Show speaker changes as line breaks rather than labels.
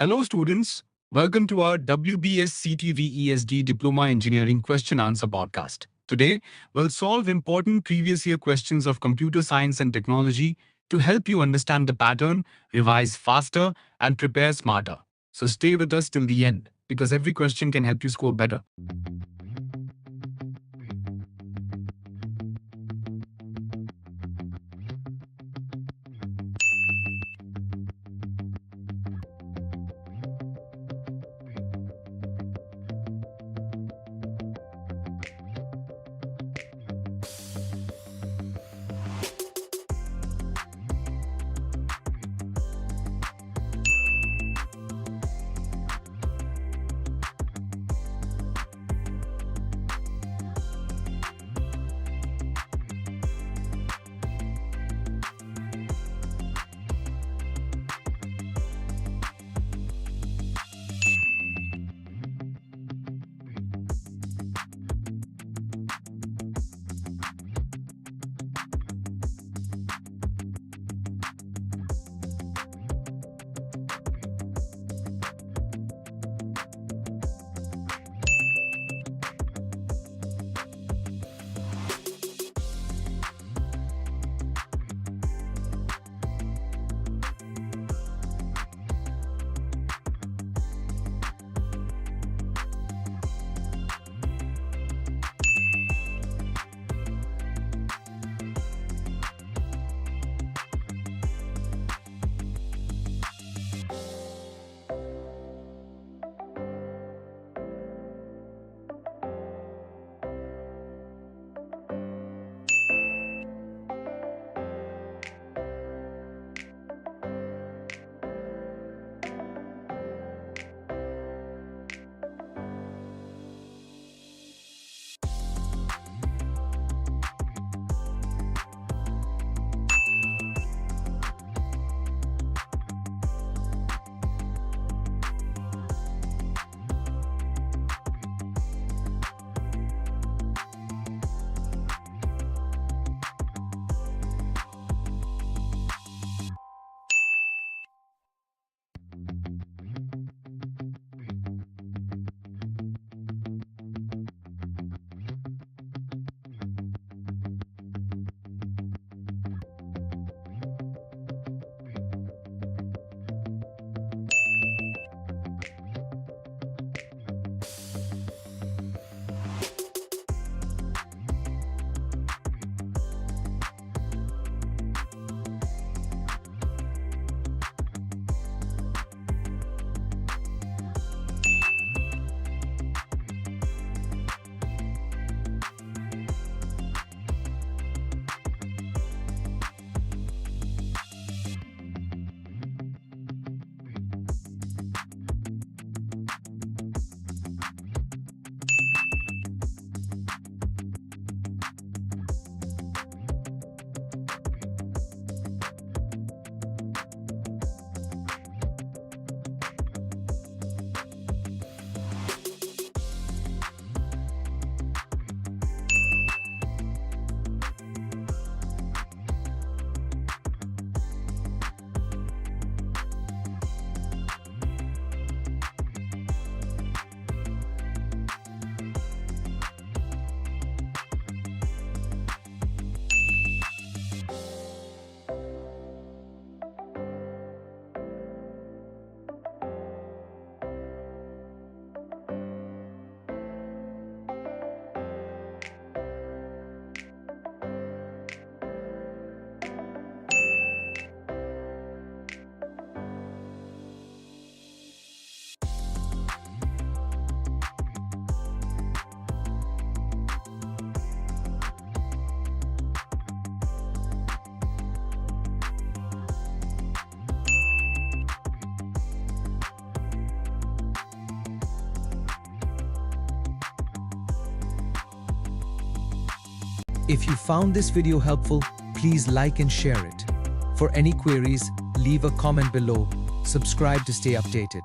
Hello students, welcome to our WBSCTVESD Diploma Engineering Question Answer Podcast. Today, we'll solve important previous year questions of computer science and technology to help you understand the pattern, revise faster, and prepare smarter. So stay with us till the end, because every question can help you score better.
If you found this video helpful, please like and share it. For any queries, leave a comment below. Subscribe to stay updated.